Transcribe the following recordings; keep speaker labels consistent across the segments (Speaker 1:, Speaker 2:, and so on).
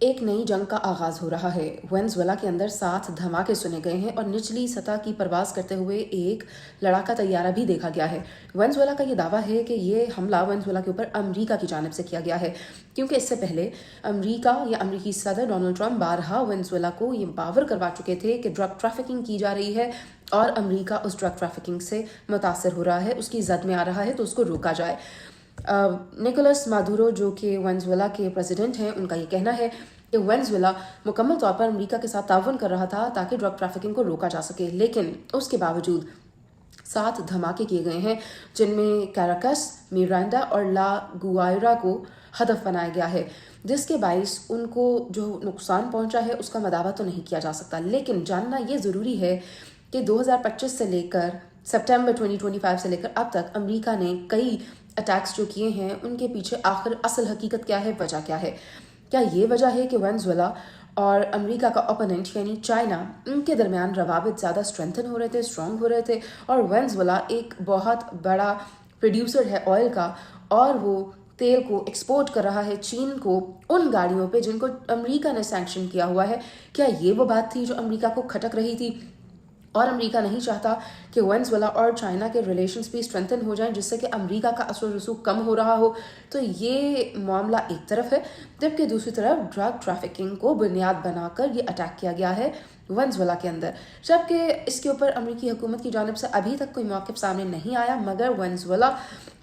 Speaker 1: ایک نئی جنگ کا آغاز ہو رہا ہے۔ وینزویلا کے اندر 7 دھماکے سنے گئے ہیں اور نچلی سطح کی پرواز کرتے ہوئے ایک لڑاکا طیارہ بھی دیکھا گیا ہے۔ وینزویلا کا یہ دعویٰ ہے کہ یہ حملہ وینزویلا کے اوپر امریکہ کی جانب سے کیا گیا ہے، کیونکہ اس سے پہلے امریکی صدر ڈونلڈ ٹرمپ بارہا وینزویلا کو یہ باور کروا چکے تھے کہ ڈرگ ٹریفکنگ کی جا رہی ہے اور امریکہ اس ڈرگ ٹریفکنگ سے متاثر ہو رہا ہے، اس کی زد میں آ رہا ہے تو اس کو روکا جائے۔ نکولس مادورو جو کہ وینزویلا کے پریزیڈنٹ ہیں، ان کا یہ کہنا ہے کہ وینزویلا مکمل طور پر امریکہ کے ساتھ تعاون کر رہا تھا تاکہ ڈرگ ٹریفکنگ کو روکا جا سکے، لیکن اس کے باوجود 7 دھماکے کیے گئے ہیں، جن میں کیراکس، میرانڈا اور لا گوائرا کو ہدف بنایا گیا ہے، جس کے باعث ان کو جو نقصان پہنچا ہے اس کا مداوع تو نہیں کیا جا سکتا۔ لیکن جاننا یہ ضروری ہے کہ 2025 سے لے کر سپٹمبر 2025 سے لے کر اب تک امریکہ نے کئی اٹیکس جو کیے ہیں، ان کے پیچھے آخر اصل حقیقت کیا ہے، وجہ کیا ہے؟ کیا یہ وجہ ہے کہ وینزویلا اور امریکہ کا اپوننٹ یعنی چائنا، ان کے درمیان روابط زیادہ اسٹرینتھن ہو رہے تھے، اسٹرانگ ہو رہے تھے، اور وینزویلا ایک بہت بڑا پروڈیوسر ہے آئل کا، اور وہ تیل کو ایکسپورٹ کر رہا ہے چین کو ان گاڑیوں پہ جن کو امریکہ نے سینکشن کیا ہوا ہے؟ کیا یہ وہ بات تھی جو امریکہ کو کھٹک رہی تھی؟ اور امریکہ نہیں چاہتا کہ وینزویلا اور چائنا کے ریلیشنز بھی اسٹرینتھن ہو جائیں، جس سے کہ امریکہ کا اثر و رسوخ کم ہو رہا ہو؟ تو یہ معاملہ ایک طرف ہے، جبکہ دوسری طرف ڈرگ ٹریفکنگ کو بنیاد بنا کر یہ اٹیک کیا گیا ہے وینزویلا کے اندر، جبکہ اس کے اوپر امریکی حکومت کی جانب سے ابھی تک کوئی موقف سامنے نہیں آیا، مگر وینزویلا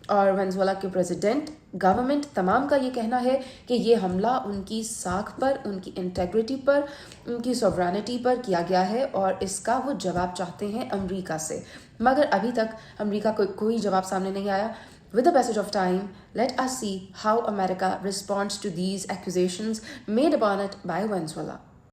Speaker 1: اور وینزویلا کے پریزیڈنٹ، گورنمنٹ تمام کا یہ کہنا ہے کہ یہ حملہ ان کی ساکھ پر، ان کی انٹیگریٹی پر، ان کی سوورینٹی پر کیا گیا ہے، اور اس کا وہ جواب چاہتے ہیں امریکہ سے، مگر ابھی تک امریکہ کو کوئی جواب سامنے نہیں آیا۔ With the passage of time, let us see how America responds to these accusations made upon it by Venezuela.